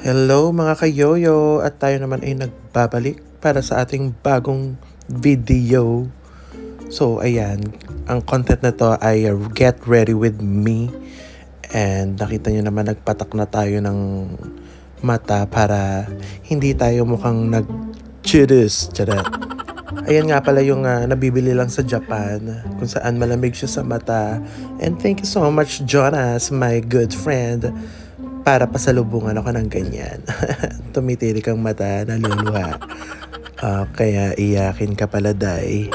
Hello mga kayoyo at tayo naman ay nagbabalik para sa ating bagong video. So ayan, ang content na to ay get ready with me and nakita nyo naman nagpatak na tayo ng mata para hindi tayo mukhang nag-chudus. Charat. Ayan nga pala yung nabibili lang sa Japan kung saan malamig siya sa mata. And thank you so much Jonas, my good friend, para pasalubungan ako ng ganyan. Tumitirik ang mata, naluluha. Kaya iyakin ka pala, day.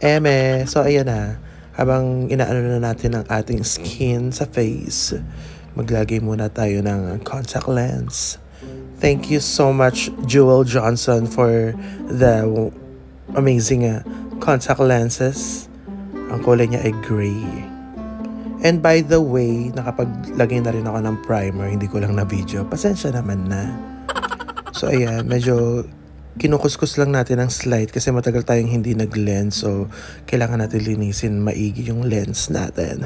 Eme, so ayan na. Habang inaano na natin ang ating skin sa face, maglagay muna tayo ng contact lens. Thank you so much, Jewel Johnson, for the amazing contact lenses. Ang kulay niya ay gray. And by the way, nakapaglagay na rin ako ng primer, hindi ko lang na video. Pasensya naman na. So ayan, medyo kinukuskus lang natin ang slide kasi matagal tayong hindi nag-lens. So kailangan natin linisin maigi yung lens natin.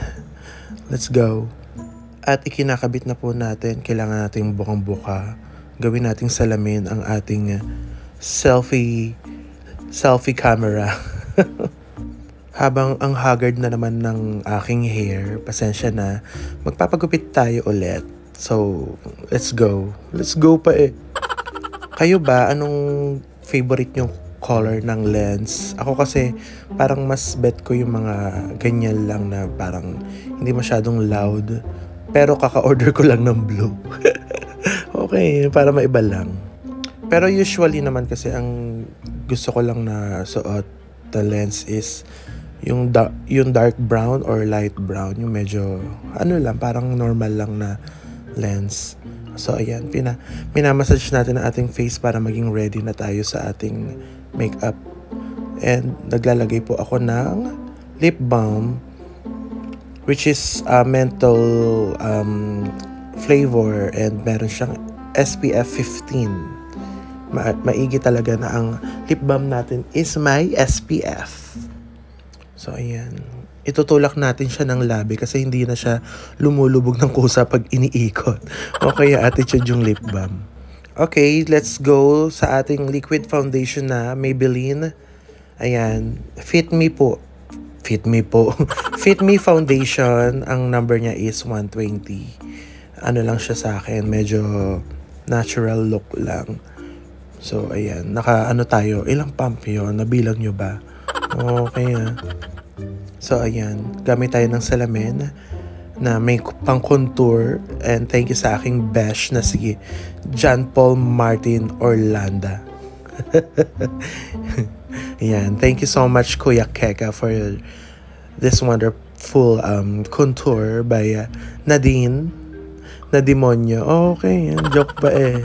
Let's go. At ikinakabit na po natin, kailangan nating bukang-buka. Gawin nating salamin ang ating selfie camera. Habang ang haggard na naman ng aking hair, pasensya na, magpapagupit tayo ulit. So, let's go. Let's go pa eh. Kayo ba, anong favorite nyong color ng lens? Ako kasi, parang mas bet ko yung mga ganyan lang na parang hindi masyadong loud. Pero kaka-order ko lang ng blue. Okay, para maiba lang. Pero usually naman kasi ang gusto ko lang na suot na lens is yung dark brown or light brown, yung medyo lang, parang normal lang na lens. So ayan, minamassage natin ang ating face para maging ready na tayo sa ating makeup. And naglalagay po ako ng lip balm, which is menthol flavor, and meron siyang SPF 15. Maigi talaga na ang lip balm natin is may SPF. So, ayan. Itutulak natin siya ng labi kasi hindi na siya lumulubog ng kusa pag iniikot. Okay, attitude yung lip balm. Okay, let's go sa ating liquid foundation na Maybelline. Ayan. Fit Me po. Fit Me foundation. Ang number niya is 120. Ano lang siya sa akin. Medyo natural look lang. So, ayan. Tayo. Ilang pump yun? Nabilang nyo ba? Okay So ayan, gamit tayo ng salamin na may pang contour, and thank you sa aking besh na si John Paul Martin Orlando. Ayan, thank you so much Kuya Keka for this wonderful contour by Nadine Nadimonyo. Okay, yan, joke ba eh.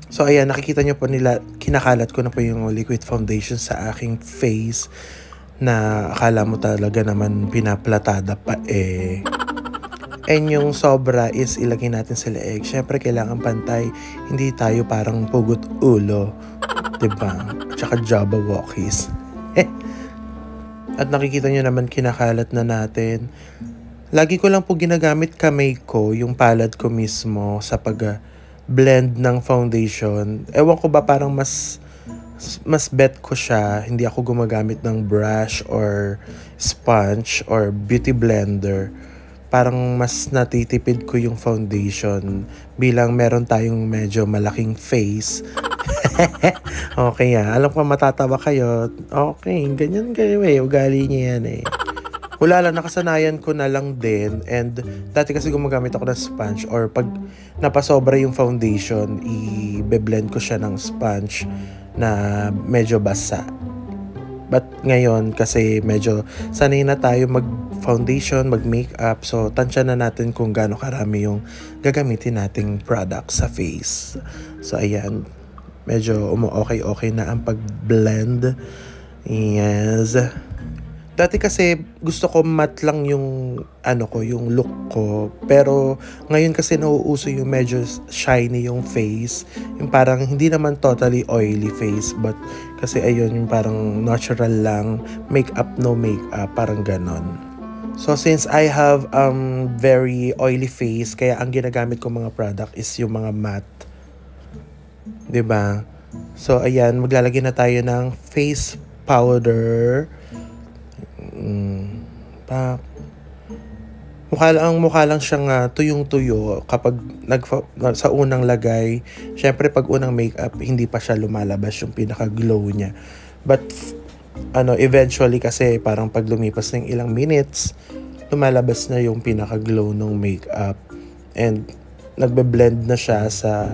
So ayan, nakikita nyo po nila, kinakalat ko na po yung liquid foundation sa aking face na akala mo talaga naman pinaplatada pa eh. And yung sobra is ilagay natin sa leeg. Syempre kailangan pantay, hindi tayo parang pugot ulo, diba? Tsaka Jabba Walkies. At nakikita nyo naman kinakalat na natin. Lagi ko lang po ginagamit kamay ko, yung palad ko mismo sa pag blend ng foundation. Ewan ko ba, parang mas bet ko siya, hindi ako gumagamit ng brush or sponge or beauty blender. Parang mas natitipid ko yung foundation bilang meron tayong medyo malaking face. Okay alam ko matatawa kayo. Okay, ganyan kayo eh, ugali niya yan eh. Wala lang, nakasanayan ko na lang din. And dati kasi gumagamit ako ng sponge, or pag napasobra yung foundation, i-blend ko siya ng sponge na medyo basa. But ngayon kasi medyo sanay na tayo mag-foundation, mag-makeup, so tansya na natin kung gaano karami yung gagamitin nating product sa face. So ayan, medyo okay na ang pag-blend. Yes. Dati kasi gusto ko matte lang yung yung look ko. Pero ngayon kasi nauuso yung medyo shiny yung face. Yung parang hindi naman totally oily face, but kasi ayun yung parang natural lang, makeup no makeup, parang ganon. So since I have very oily face, kaya ang ginagamit ko mga product is yung mga matte 'Di ba? So, ayan, maglalagay na tayo ng face powder. Pa mukha lang siyang tuyong-tuyo kapag sa unang lagay. Syempre pag unang makeup, hindi pa siya lumalabas yung pinaka-glow niya. But eventually kasi parang pag lumipas ng ilang minutes, lumalabas na yung pinaka-glow ng makeup. And nagbe-blend na siya sa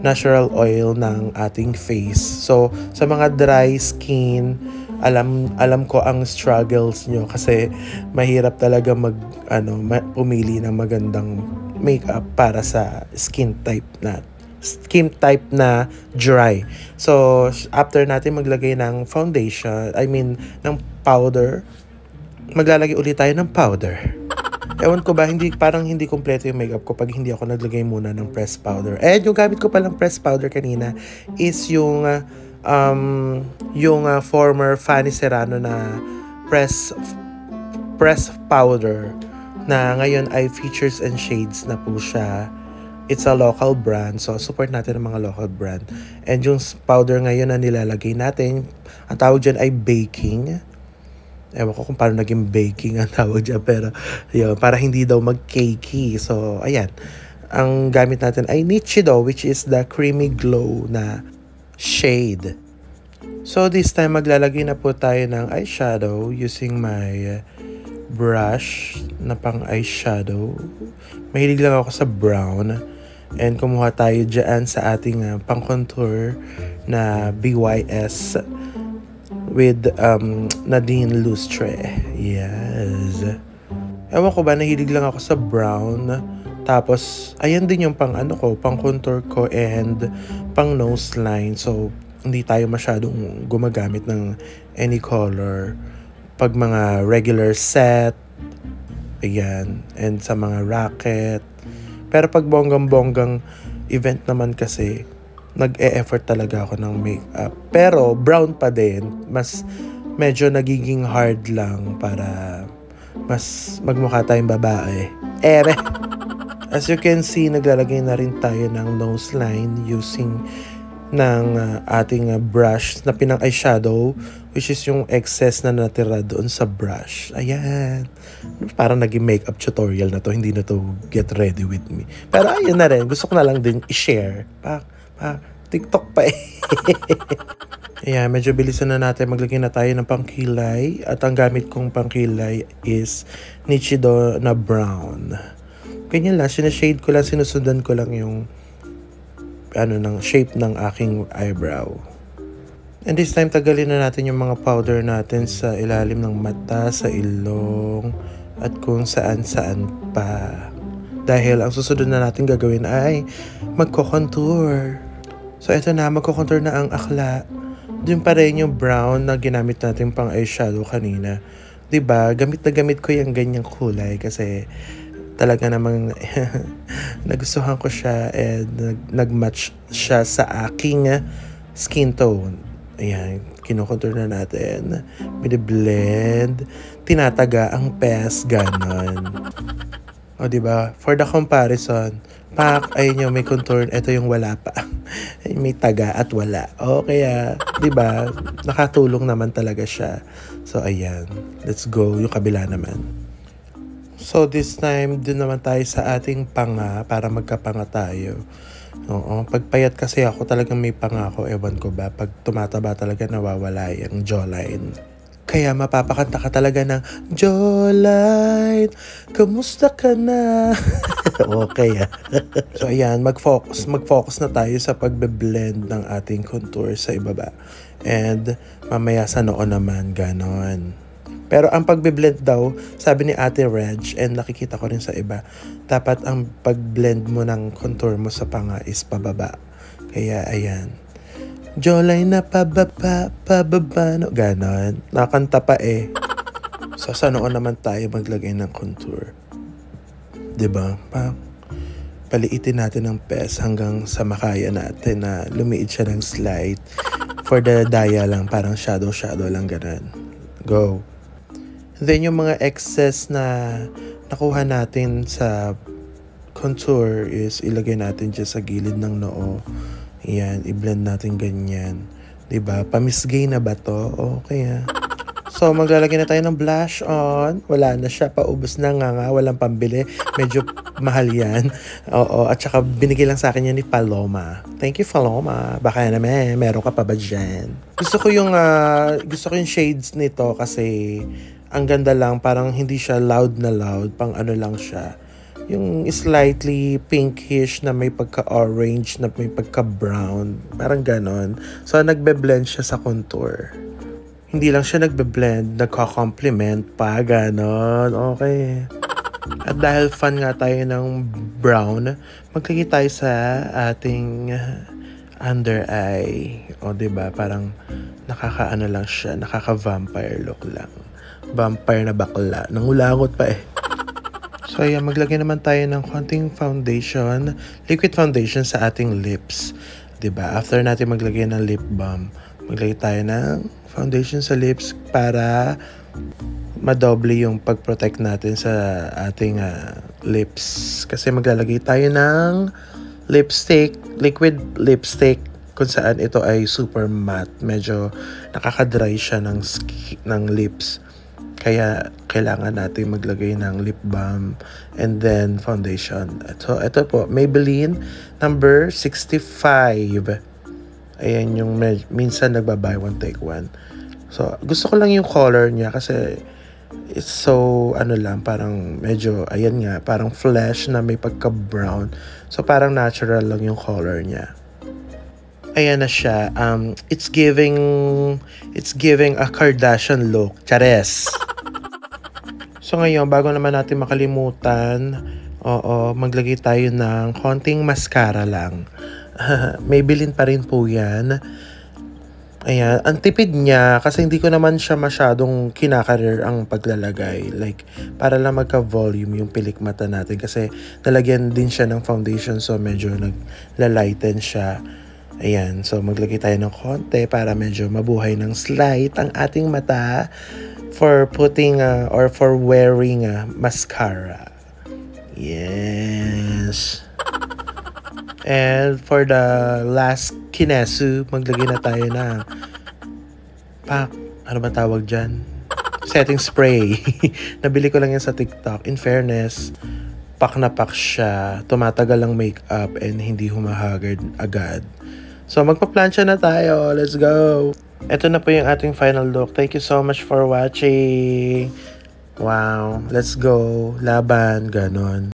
natural oil ng ating face. So, sa mga dry skin, alam ko ang struggles nyo kasi mahirap talaga pumili ng magandang makeup para sa skin type na dry. So, after natin maglagay ng ng powder, maglalagay ulit tayo ng powder. Ewan ko ba, parang hindi kompleto yung makeup ko pag hindi ako naglagay muna ng pressed powder. And yung gamit ko palang pressed powder kanina is yung former Fanny Serrano na pressed powder na ngayon ay Features and Shades na po siya. It's a local brand, so support natin ang mga local brand. And yung powder ngayon na nilalagay natin, ang tawag dyan ay baking. Ewan ko kung paano naging baking ang tawag dyan, pero yun, para hindi daw mag-cakey. So, ayan. Ang gamit natin ay Nichido, which is the creamy glow na shade. So, this time, maglalagay na po tayo ng eyeshadow using my brush na pang eyeshadow. Mahilig lang ako sa brown. And kumuha tayo dyan sa ating pang contour na BYS with Nadine Lustre. Yes. Ewan ko ba, nahilig lang ako sa brown. Tapos, ayan din yung pang contour ko and pang nose line. So, hindi tayo masyadong gumagamit ng any color. Pag mga regular set, ayan, and sa mga racket. Pero pag bonggang-bonggang event naman kasi, nag-e-effort talaga ako ng makeup. Pero brown pa din, mas medyo nagiging hard lang para mas magmukha tayong babae. As you can see, naglalagay na rin tayo ng nose line using ng ating brush na pinang eyeshadow, which is yung excess na natira doon sa brush. Ayan. Parang naging makeup tutorial na to, hindi na to get ready with me. Pero ayun na rin, gusto ko na lang din i-share. TikTok pa eh. Ayan, medyo bilisan na natin. Maglagay na tayo ng pangkilay. At ang gamit kong pangkilay is Nichido na brown. Ganyan lang, sinashade ko lang, sinusundan ko lang yung ng shape ng aking eyebrow. And this time, tagalin na natin yung mga powder natin sa ilalim ng mata, sa ilong, at kung saan-saan pa. Dahil ang susunod na natin gagawin ay magko-contour. So, ito na, magko-contour na ang akla. Doon pa rin yung brown na ginamit natin pang eyeshadow kanina. 'Di ba? Gamit na gamit ko yung ganyang kulay kasi talaga namang nagustuhan ko siya and nag-match siya sa aking skin tone. Ayan, kino-contour na natin. Biniblend, tinataga ang pes, ganon. O, diba? For the comparison, ayun yung may contour, ito yung wala pa. May taga at wala. O, kaya, diba? Nakatulong naman talaga siya. So, ayan. Let's go. Yung kabila naman. So, this time, dun naman tayo sa ating panga para magkapanga tayo. Oo, pagpayat kasi ako talagang may panga ako. Ewan ko ba, pag tumataba talaga nawawala yung jawline. Kaya mapapakanta ka talaga ng jawline, kamusta ka na? Okay. So, ayan, mag-focus na tayo sa pagbe-blend ng ating contour sa ibaba. And mamaya sa noo naman, ganon. Pero ang pagbe-blend daw, sabi ni Ate Reg, and nakikita ko rin sa iba, dapat ang pag-blend mo ng contour mo sa panga is pababa. Kaya, ayan. Jawline na pababa, no? Ganon. Nakanta pa eh. So, sa noo naman tayo maglagay ng contour. Diba? Paliitin natin ang pes hanggang sa makaya natin na lumiit siya ng slight. For the daya lang, parang shadow lang ganon. Go. Then, yung mga excess na nakuha natin sa contour is ilagay natin dyan sa gilid ng noo. Ayan, i-blend natin ganyan. 'Di ba? Pamisgay na ba to? Okay So, maglalagay na tayo ng blush on. Wala na siya. Paubos na nga. Walang pambili. Medyo mahal yan. Oo. At saka binigay lang sa akin yan ni Paloma. Thank you, Paloma. Baka naman, meron ka pa ba dyan? Gusto ko yung shades nito kasi ang ganda lang. Parang hindi siya loud na loud. Pang ano lang siya. Yung slightly pinkish na may pagka-orange, na may pagka-brown. Parang ganon. So, nagbe-blend siya sa contour. Hindi lang siya nagbe-blend, nagko-complement pa, ganon. Okay. At dahil fan nga tayo ng brown, magkikita tayo sa ating under eye. O, diba? Parang nakakaano lang siya, nakaka-vampire look lang. Vampire na bakla. Nangulangot pa eh. So, ayan, maglagay naman tayo ng konting foundation, liquid foundation sa ating lips. Diba? After natin maglagay ng lip balm, maglagay tayo ng foundation sa lips para madoble yung pag-protect natin sa ating lips. Kasi maglalagay tayo ng lipstick, liquid lipstick, kung saan ito ay super matte. Medyo nakaka-dry siya ng lips. Kaya kailangan natin maglagay ng lip balm and then foundation. So, ito po, Maybelline number 65. Ayan yung minsan nagba-buy one take one. So, gusto ko lang yung color niya kasi it's so, ano lang, parang medyo, ayan nga, parang flesh na may pagka-brown. So, parang natural lang yung color niya. Ayan na siya. It's giving a Kardashian look. Chares! So, ngayon, bago naman natin makalimutan, maglagay tayo ng konting mascara lang. Maybelline pa rin po yan. Ayan, ang tipid niya kasi hindi ko naman siya masyadong kinakarir ang paglalagay. Like, para lang magka-volume yung pilik mata natin kasi nalagyan din siya ng foundation so medyo naglalighten siya. Ayan, so maglagay tayo ng konti para medyo mabuhay ng slight ang ating mata for putting or for wearing mascara. Yes. And for the last kinesu, maglagay na tayo ng ano ba tawag dyan? Setting spray. Nabili ko lang yan sa TikTok. In fairness, pak na pak siya. Tumatagal ang makeup and hindi humahagard agad. So, magpa-plancha na tayo. Let's go! Ito na po yung ating final look. Thank you so much for watching. Wow. Let's go. Laban. Ganon.